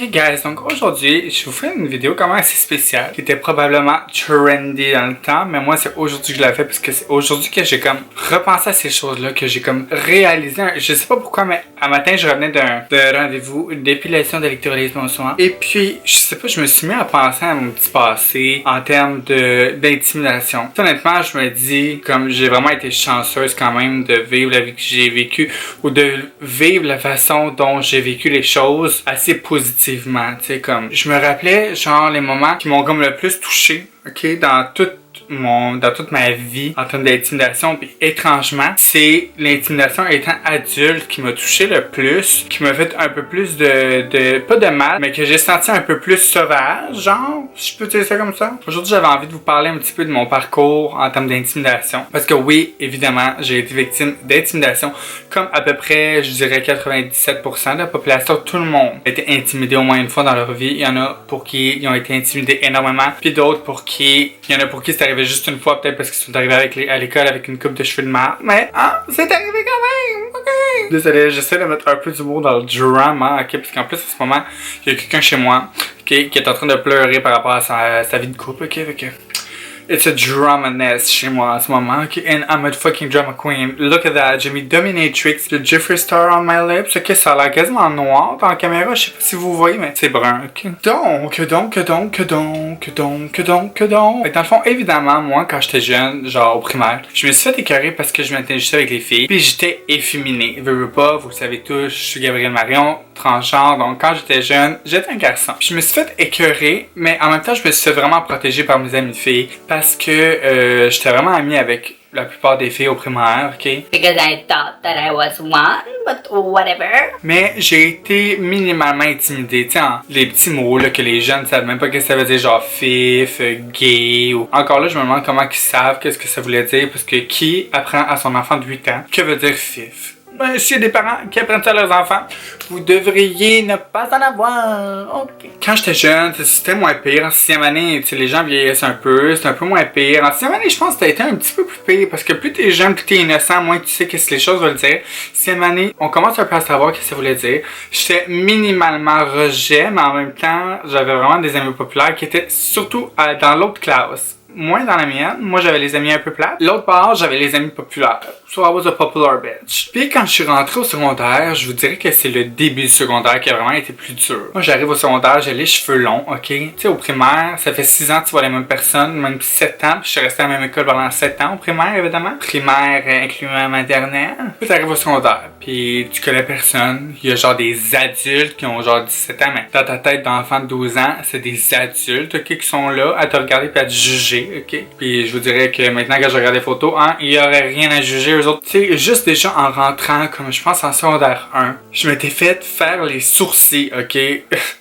Hey guys, donc aujourd'hui, je vous fais une vidéo quand même assez spéciale qui était probablement trendy dans le temps, mais moi c'est aujourd'hui que je l'ai fait parce que c'est aujourd'hui que j'ai comme repensé à ces choses-là, que j'ai comme réalisé. Je sais pas pourquoi, mais un matin je revenais d'un rendez-vous, une dépilation d'électrolyse mon soir, et puis je sais pas, je me suis mis à penser à mon petit passé en termes d'intimidation. Honnêtement, je me dis comme j'ai vraiment été chanceuse quand même de vivre la vie que j'ai vécue ou de vivre la façon dont j'ai vécu les choses assez positivement. Tu sais, comme je me rappelais genre les moments qui m'ont comme le plus touché, ok, dans toute ma vie en termes d'intimidation. Puis étrangement, c'est l'intimidation étant adulte qui m'a touché le plus, qui m'a fait un peu plus de pas de mal, mais que j'ai senti un peu plus sauvage, genre, si je peux dire ça comme ça. Aujourd'hui, j'avais envie de vous parler un petit peu de mon parcours en termes d'intimidation, parce que oui, évidemment, j'ai été victime d'intimidation, comme à peu près, je dirais 97% de la population. Tout le monde a été intimidé au moins une fois dans leur vie. Il y en a pour qui ils ont été intimidés énormément, puis d'autres pour qui il y en a pour qui c'est arrivé juste une fois, peut-être parce qu'ils sont arrivés à l'école avec une coupe de cheveux de marde. Mais, c'est arrivé quand même, ok. Désolé, j'essaie de mettre un peu d'humour dans le drama, ok, parce qu'en plus, à ce moment, il y a quelqu'un chez moi, ok, qui est en train de pleurer par rapport à sa vie de couple, ok, It's a drama-ness chez moi en ce moment, ok? And I'm a fucking drama queen. Look at that. J'ai mis Dominatrix, le Jeffree Star on my lips. Ok, ça a l'air quasiment noir dans la caméra. Je sais pas si vous voyez, mais c'est brun, ok? Donc. Fait que dans le fond, évidemment, moi, quand j'étais jeune, genre au primaire, je me suis fait écœurer parce que je m'étais juste avec les filles. Puis j'étais efféminé. Veux pas, vous le savez tous, je suis Gabriel Marion, transgenre. Donc quand j'étais jeune, j'étais un garçon. Puis je me suis fait écœurer, mais en même temps, je me suis fait vraiment protéger par mes amis de filles. Parce que j'étais vraiment ami avec la plupart des filles au primaire, ok? Because I thought that I was one, but whatever. Mais j'ai été minimalement intimidé, tu sais, les petits mots là, que les jeunes ne savent même pas ce que ça veut dire, genre fif, gay, ou... Encore là, je me demande comment ils savent qu'est-ce que ça voulait dire, parce que qui apprend à son enfant de 8 ans que veut dire fif? Ben, s'il y a des parents qui apprennent ça à leurs enfants, vous devriez ne pas en avoir. Ok. Quand j'étais jeune, c'était moins pire. En 6e année, les gens vieillissent un peu, c'était un peu moins pire. En 6e année, je pense que ça a été un petit peu plus pire, parce que plus t'es jeune, plus t'es innocent, moins tu sais qu'est-ce que les choses veulent dire. 6e année, on commence un peu à savoir ce que ça voulait dire. J'étais minimalement rejet, mais en même temps, j'avais vraiment des amis populaires qui étaient surtout dans l'autre classe. Moins dans la mienne, moi j'avais les amis un peu plates. L'autre part, j'avais les amis populaires. So I was a popular bitch. Puis quand je suis rentré au secondaire, je vous dirais que c'est le début du secondaire qui a vraiment été plus dur. Moi j'arrive au secondaire, j'ai les cheveux longs, ok? Tu sais, au primaire, ça fait 6 ans que tu vois les mêmes personnes, même 7 ans, puis je suis resté à la même école pendant 7 ans au primaire, évidemment. Primaire incluant maternelle. Puis t'arrives au secondaire, puis tu connais personne. Il y a genre des adultes qui ont genre 17 ans, mais dans ta tête d'enfant de 12 ans, c'est des adultes, ok, qui sont là à te regarder puis à te juger. Ok. Puis je vous dirais que maintenant que je regarde les photos, il y aurait rien à juger eux autres. Tu sais, juste déjà en rentrant, comme je pense en secondaire 1, je m'étais fait faire les sourcils, ok?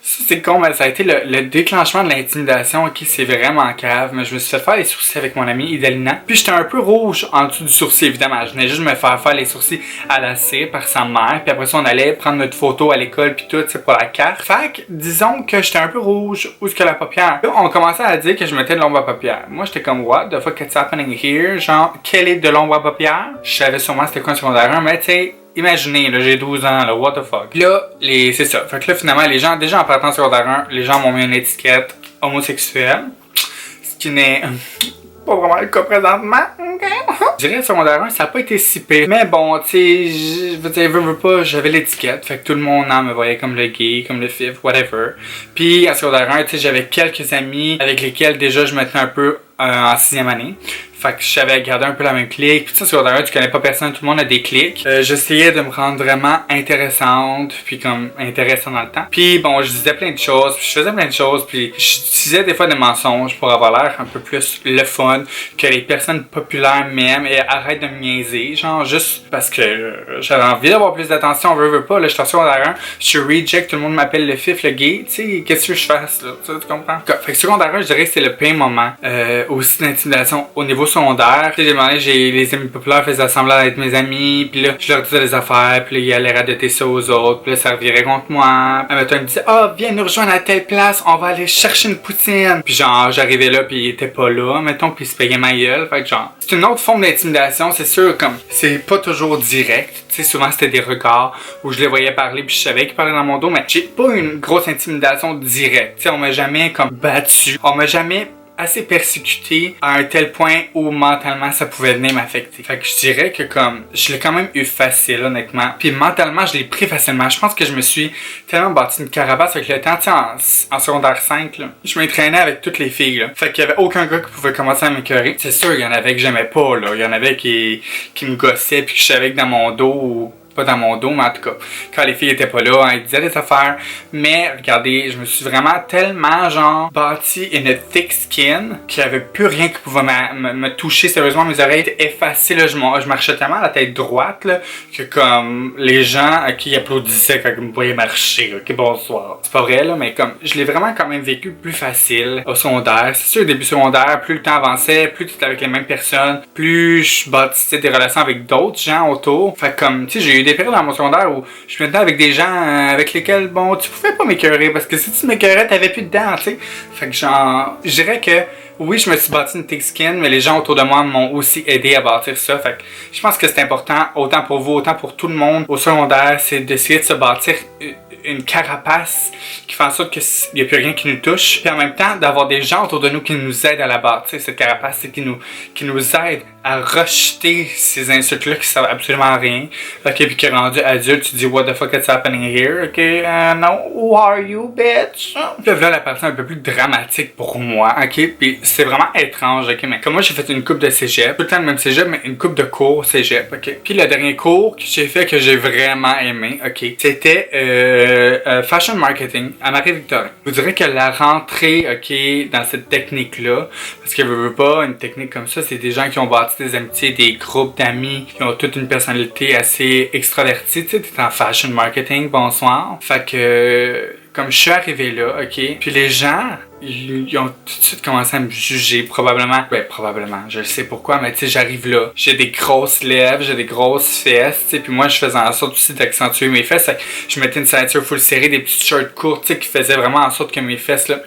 Ça c'est con, mais ça a été le déclenchement de l'intimidation, ok? C'est vraiment cave, mais je me suis fait faire les sourcils avec mon amie Idalina. Puis j'étais un peu rouge en dessous du sourcil, évidemment. Je venais juste me faire les sourcils à la cire par sa mère. Puis après ça, on allait prendre notre photo à l'école, puis tout, c'est pour la carte. Fait que, disons que j'étais un peu rouge, où est-ce que la paupière? Là, on commençait à dire que je mettais de l'ombre à paupière. Moi, j'étais comme, what the fuck is happening here? Genre, quelle est de l'ombre à paupière? Je savais sûrement c'était quoi un secondaire 1, mais tu sais, imaginez, là, j'ai 12 ans, là, what the fuck. Puis là, c'est ça. Fait que là, finalement, les gens, déjà en partant secondaire 1, les gens m'ont mis une étiquette homosexuelle. Ce qui n'est pas vraiment le cas présentement, ok? Je dirais, secondaire 1, ça a pas été si pire. Mais bon, tu sais, je veux dire, veux pas, j'avais l'étiquette. Fait que tout le monde me voyait comme le gay, comme le fif, whatever. Puis, en secondaire 1, tu sais, j'avais quelques amis avec lesquels déjà je me tenais un peu en 6e année. Fait que je savais garder un peu la même clique. Puis tu sais, secondaire 1, tu connais pas personne, tout le monde a des clics. J'essayais de me rendre vraiment intéressante, puis comme intéressante dans le temps. Puis bon, je disais plein de choses, puis je faisais plein de choses, puis je disais des fois des mensonges pour avoir l'air un peu plus le fun, que les personnes populaires m'aiment et arrêtent de me niaiser. Genre juste parce que j'avais envie d'avoir plus d'attention, on veut pas. Là, je suis en secondaire 1, je suis reject, tout le monde m'appelle le fif, le gay. Tu sais, qu'est-ce que je fasse là? Tu comprends? Fait que secondaire 1, je dirais que c'est le pire moment aussi d'intimidation au niveau secondaire, tu sais, les amis populaires faisaient semblant d'être mes amis, puis là, je leur disais des affaires, puis là, ils allaient radoter ça aux autres, puis là, ça revirait contre moi. Admettons, ils me disaient, ah, viens nous rejoindre à telle place, on va aller chercher une poutine. Puis genre, j'arrivais là, puis il était pas là, mettons, puis il se payait ma gueule. Fait que genre, c'est une autre forme d'intimidation, c'est sûr, comme, c'est pas toujours direct. Tu sais, souvent, c'était des regards où je les voyais parler, puis je savais qu'ils parlaient dans mon dos, mais j'ai pas une grosse intimidation directe. Tu sais, on m'a jamais, comme, battu. On m'a jamais assez persécuté à un tel point où mentalement ça pouvait venir m'affecter. Fait que je dirais que comme je l'ai quand même eu facile honnêtement. Puis mentalement je l'ai pris facilement. Je pense que je me suis tellement bâti une carapace avec le temps. Tu sais, en secondaire 5, là, je m'entraînais avec toutes les filles. Là. Fait qu'il y avait aucun gars qui pouvait commencer à m'écœurer. C'est sûr, il y en avait que j'aimais pas. Là. Il y en avait qui me gossaient puis que je savais que dans mon dos ou pas dans mon dos, mais en tout cas, quand les filles étaient pas là, elles disaient des affaires. Mais regardez, je me suis vraiment tellement genre bâti une thick skin qu'il n'y avait plus rien qui pouvait me toucher. Sérieusement, mes oreilles étaient effacées. Là, je marchais tellement à la tête droite là, que comme les gens à qui applaudissaient quand ils me voyaient marcher. Ok, bonsoir. C'est pas vrai là, mais comme je l'ai vraiment quand même vécu plus facile au secondaire. C'est sûr, au début secondaire, plus le temps avançait, plus tu étais avec les mêmes personnes, plus je bâtissais des relations avec d'autres gens autour. Fait que comme, tu sais, j'ai eu des périodes dans mon secondaire où je me tenais avec des gens avec lesquels, bon, tu pouvais pas m'écœurer parce que si tu m'écœurais, t'avais plus de dents, tu sais. Fait que genre, je dirais que oui, je me suis bâti une thick skin, mais les gens autour de moi m'ont aussi aidé à bâtir ça. Fait que je pense que c'est important, autant pour vous, autant pour tout le monde au secondaire, c'est d'essayer de se bâtir une carapace qui fait en sorte qu'il n'y a plus rien qui nous touche. Puis en même temps, d'avoir des gens autour de nous qui nous aident à la bâtir, cette carapace, c'est qui nous aident à rejeter ces insultes-là qui servent absolument à rien. Ok, puis qui est rendu adulte, tu dis what the fuck is happening here? Ok, no, who are you, bitch? Puis là, la partie un peu plus dramatique pour moi, ok, puis c'est vraiment étrange, ok, mais comme moi j'ai fait une coupe de cégep, tout le temps le même cégep, mais une coupe de cours cégep, ok. Puis le dernier cours que j'ai fait que j'ai vraiment aimé, ok, c'était fashion marketing à Marie-Victorin. Je vous dirais que la rentrée, ok, dans cette technique-là, parce que je veux pas, une technique comme ça, c'est des gens qui ont bâti des amitiés, des groupes d'amis qui ont toute une personnalité assez extravertie. Tu sais, t'es en fashion marketing, bonsoir. Fait que, comme je suis arrivé là, ok, puis les gens, ils ont tout de suite commencé à me juger, probablement. Ouais, probablement, je sais pourquoi, mais tu sais, j'arrive là, j'ai des grosses lèvres, j'ai des grosses fesses, tu sais, puis moi, je faisais en sorte aussi d'accentuer mes fesses. Je mettais une ceinture full serrée, des petites shirts courtes, tu sais, qui faisaient vraiment en sorte que mes fesses, là,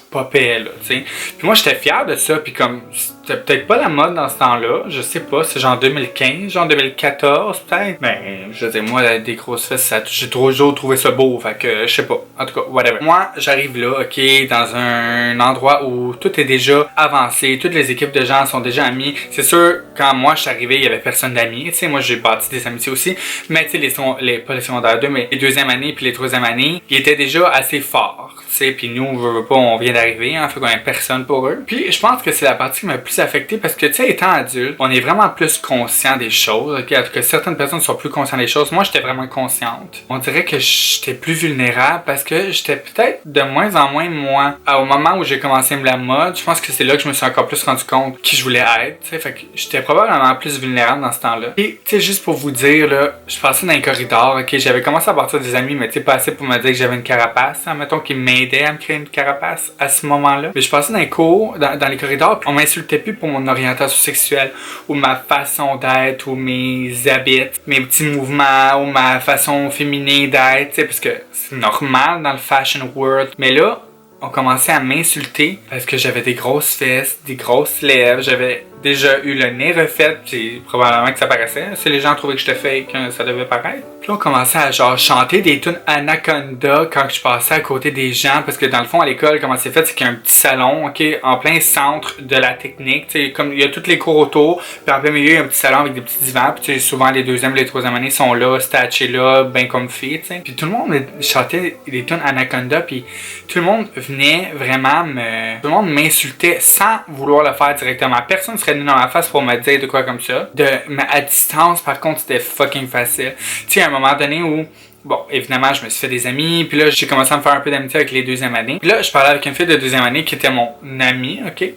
popaient, là, tu sais. Puis moi, j'étais fier de ça, puis comme, c'était peut-être pas la mode dans ce temps-là, je sais pas, c'est genre 2015, genre 2014, peut-être. Mais, je veux dire, moi, des grosses fesses, j'ai toujours trouvé ça beau, fait que, je sais pas, en tout cas, whatever. Moi, j'arrive là, ok, dans un endroit où tout est déjà avancé, toutes les équipes de gens sont déjà amis. C'est sûr, quand moi je suis arrivé, il y avait personne d'amis. Tu sais, moi j'ai bâti des amitiés aussi. Mais tu sais, pas les secondaires 2, mais les deuxième année puis les troisième année, ils étaient déjà assez forts. Tu sais, puis nous, on vient d'arriver, hein, fait qu'on a personne pour eux. Puis je pense que c'est la partie qui m'a le plus affecté parce que tu sais, étant adulte, on est vraiment plus conscient des choses. Ok, en tout cas, certaines personnes sont plus conscientes des choses. Moi, j'étais vraiment consciente. On dirait que j'étais plus vulnérable parce que j'étais peut-être de moins en moins moi. Au moment où j'ai commencé la mode, je pense que c'est là que je me suis encore plus rendu compte qui je voulais être. T'sais. Fait que j'étais probablement plus vulnérable dans ce temps-là. Et tu sais, juste pour vous dire, là, je passais dans les corridors, ok, j'avais commencé à partir des amis, mais tu sais, pas assez pour me dire que j'avais une carapace. Hein, mettons qu'ils m'aidaient à me créer une carapace à ce moment-là. Mais je passais dans les cours, dans les corridors, puis on m'insultait plus pour mon orientation sexuelle, ou ma façon d'être, ou mes habits, mes petits mouvements, ou ma façon féminine d'être, tu sais, parce que c'est normal dans le fashion world. Mais là, on commençait à m'insulter parce que j'avais des grosses fesses, des grosses lèvres, j'avais déjà eu le nez refait, puis probablement que ça paraissait. Si les gens trouvaient que j'étais fake, ça devait paraître. Puis là, on commençait à genre chanter des tunes Anaconda quand je passais à côté des gens, parce que dans le fond, à l'école, comment c'est fait, c'est qu'il y a un petit salon, ok, en plein centre de la technique, tu sais, comme il y a tous les cours autour, puis en plein milieu, il y a un petit salon avec des petits divans, puis tu sais, souvent les deuxièmes, les troisième années sont là, statchés là, ben comfy, tu sais. Puis tout le monde chantait des tunes Anaconda, puis tout le monde venait vraiment tout le monde m'insultait sans vouloir le faire directement. Personne ne serait venu dans ma face pour me dire de quoi comme ça. Mais à distance, par contre, c'était fucking facile. Tu sais, à un moment donné où, bon, évidemment, je me suis fait des amis, puis là, j'ai commencé à me faire un peu d'amitié avec les deuxième années. Puis là, je parlais avec une fille de deuxième année qui était mon amie, ok?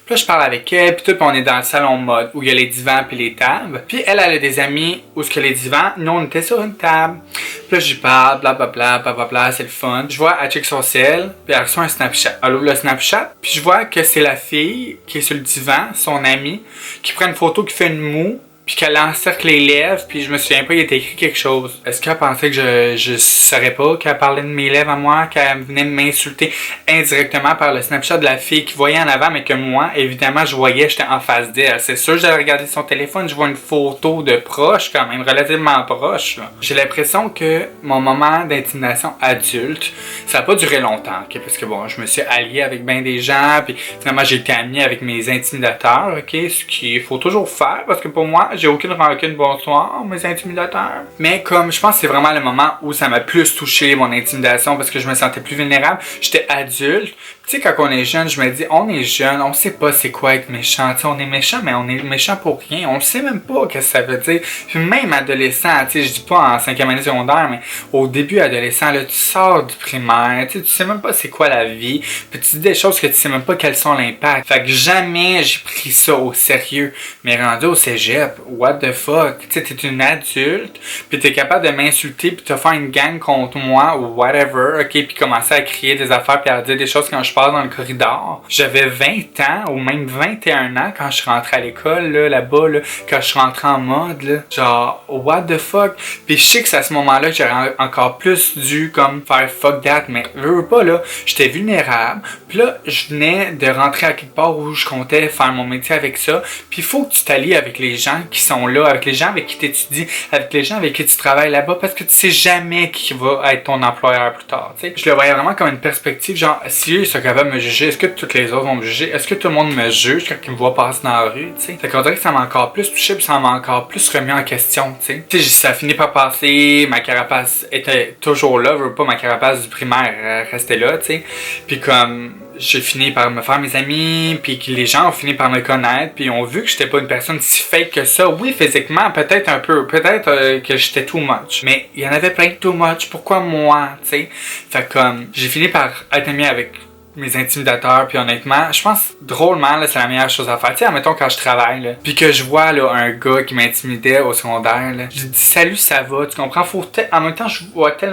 Puis là, je parle avec elle, puis tout, puis on est dans le salon mode où il y a les divans puis les tables. Puis elle a des amis où ce que les divans, nous on était sur une table. Puis là, j'y parle, blablabla, blablabla, c'est le fun. Je vois, elle check son cell, puis elle reçoit un Snapchat. Elle ouvre le Snapchat, puis je vois que c'est la fille qui est sur le divan, son amie, qui prend une photo, qui fait une moue, puis qu'elle encercle les lèvres, puis je me souviens pas, il était écrit quelque chose. Est-ce qu'elle pensait que je saurais pas qu'elle parlait de mes lèvres à moi, qu'elle venait m'insulter indirectement par le Snapchat de la fille qui voyait en avant, mais que moi, évidemment, je voyais, j'étais en face d'elle. C'est sûr, j'allais regarder son téléphone, je vois une photo de proche quand même, relativement proche, là. J'ai l'impression que mon moment d'intimidation adulte, ça a pas duré longtemps, ok? Parce que bon, je me suis allié avec bien des gens, puis finalement, j'ai été ami avec mes intimidateurs, ok? Ce qu'il faut toujours faire, parce que pour moi, j'ai aucune rancune, bonsoir, mes intimidateurs. Mais comme je pense que c'est vraiment le moment où ça m'a plus touché, mon intimidation, parce que je me sentais plus vulnérable. J'étais adulte. Tu sais, quand on est jeune, je me dis, on est jeune, on sait pas c'est quoi être méchant. Tu sais, on est méchant, mais on est méchant pour rien. On le sait même pas qu'est-ce que ça veut dire. Puis même adolescent, tu sais, je dis pas en 5e année secondaire, mais au début adolescent, là, tu sors du primaire, tu sais même pas c'est quoi la vie. Puis tu dis des choses que tu sais même pas quels sont l'impact. Fait que jamais j'ai pris ça au sérieux. Mais rendu au cégep, what the fuck? Tu sais, t'es une adulte, puis t'es capable de m'insulter, puis te faire une gang contre moi, ou whatever, ok? Puis commencer à crier des affaires, puis à dire des choses quand je passe dans le corridor. J'avais 20 ans, ou même 21 ans quand je suis rentré à l'école, là-bas, là, quand je suis rentré en mode, là. Genre, what the fuck? Puis je sais que c'est à ce moment-là que j'aurais encore plus dû, comme, faire fuck that, mais veux pas, là, j'étais vulnérable, puis là, je venais de rentrer à quelque part où je comptais faire mon métier avec ça, puis il faut que tu t'allies avec les gens qui sont là, avec les gens avec qui tu étudies, avec les gens avec qui tu travailles là-bas, parce que tu sais jamais qui va être ton employeur plus tard, tu sais. Je le voyais vraiment comme une perspective, genre, si eux sont capables de me juger, est-ce que toutes les autres vont me juger? Est-ce que tout le monde me juge quand ils me voient passer dans la rue, tu sais? Fait qu'on dirait que ça m'a encore plus touché, puis ça m'a encore plus remis en question, tu sais. Tu sais, ça finit par passer, ma carapace était toujours là, veux pas, ma carapace du primaire restait là, tu sais. Puis comme, j'ai fini par me faire mes amis, puis que les gens ont fini par me connaître, puis ont vu que j'étais pas une personne si fake que ça. Oui, physiquement, peut-être un peu, peut-être que j'étais too much, mais il y en avait plein de too much. Pourquoi moi, tu sais? Fait comme, j'ai fini par être ami avec mes intimidateurs, puis honnêtement, je pense drôlement, là, c'est la meilleure chose à faire. Tu sais, admettons quand je travaille, là, puis que je vois là, un gars qui m'intimidait au secondaire, là, je dis salut, ça va, tu comprends? En même temps,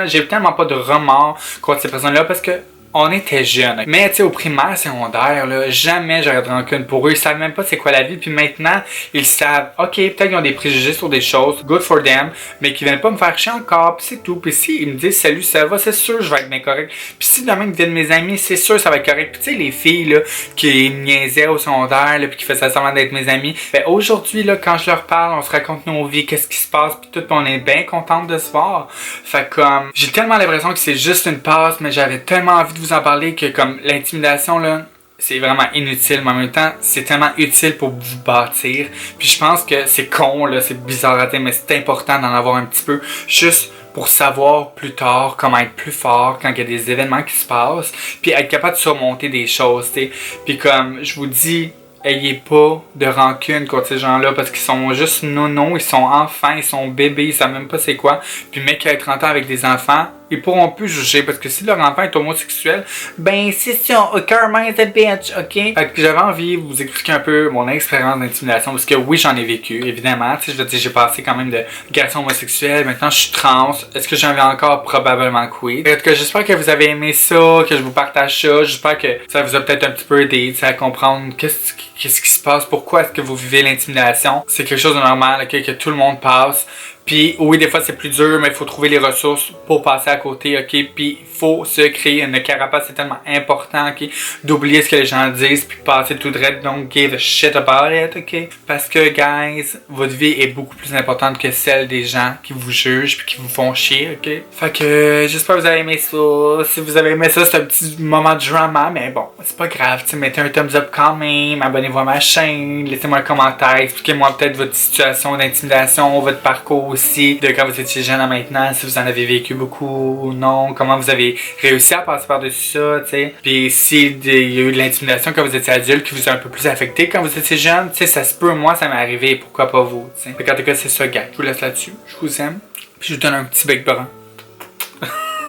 j'ai tellement pas de remords contre ces personnes-là parce que on était jeunes. Mais tu sais, au primaire, secondaire, là, jamais j'aurais de rancune pour eux. Ils savent même pas c'est quoi la vie. Puis maintenant, ils savent, ok, peut-être qu'ils ont des préjugés sur des choses, good for them, mais qu'ils viennent pas me faire chier encore, puis c'est tout. Puis si ils me disent salut, ça va, c'est sûr je vais être bien correct. Puis si demain ils deviennent mes amis, c'est sûr ça va être correct. Puis tu sais, les filles là, qui me niaisaient au secondaire, là, puis qui faisaient semblant d'être mes amis, ben aujourd'hui, là, quand je leur parle, on se raconte nos vies, qu'est-ce qui se passe, puis tout, on est bien contente de se voir. Fait comme, j'ai tellement l'impression que c'est juste une passe, mais j'avais tellement envie de vous en parler que comme l'intimidation là, c'est vraiment inutile, mais en même temps, c'est tellement utile pour vous bâtir. Puis je pense que c'est con là, c'est bizarre à dire, mais c'est important d'en avoir un petit peu, juste pour savoir plus tard comment être plus fort quand il y a des événements qui se passent, puis être capable de surmonter des choses, tu sais. Puis comme je vous dis, ayez pas de rancune contre ces gens-là parce qu'ils sont juste nonos, ils sont enfants, ils sont bébés, ils savent même pas c'est quoi. Puis mec qui a 30 ans avec des enfants, ils pourront plus juger parce que si leur enfant est homosexuel, ben c'est ça, karma is a bitch, ok? Fait que j'avais envie de vous expliquer un peu mon expérience d'intimidation parce que oui, j'en ai vécu, évidemment. Tu sais, je veux dire, j'ai passé quand même de garçon homosexuel, maintenant je suis trans. Est-ce que j'en vais encore? Probablement que oui. En tout cas, j'espère que vous avez aimé ça, que je vous partage ça. J'espère que ça vous a peut-être un petit peu aidé à comprendre qu'est-ce qui se passe, pourquoi est-ce que vous vivez l'intimidation. C'est quelque chose de normal, okay, que tout le monde passe. Puis oui, des fois c'est plus dur, mais il faut trouver les ressources pour passer à côté, ok? Puis il faut se créer une carapace, c'est tellement important, ok? D'oublier ce que les gens disent, puis passer tout droit, don't give a shit about it, ok? Parce que, guys, votre vie est beaucoup plus importante que celle des gens qui vous jugent puis qui vous font chier, ok? Fait que j'espère que vous avez aimé ça. Si vous avez aimé ça, c'est un petit moment de drama, mais bon, c'est pas grave, tu mettez un thumbs up quand même, abonnez-vous à ma chaîne, laissez-moi un commentaire, expliquez-moi peut-être votre situation d'intimidation, votre parcours aussi, de quand vous étiez jeune à maintenant, si vous en avez vécu beaucoup ou non, comment vous avez réussi à passer par-dessus ça, tu sais. Puis s'il y a eu de l'intimidation quand vous étiez adulte qui vous a un peu plus affecté quand vous étiez jeune, tu sais, ça se peut, moi ça m'est arrivé, pourquoi pas vous, tu sais. En tout cas, c'est ça, gars. Je vous laisse là-dessus, je vous aime, puis je vous donne un petit bec brun.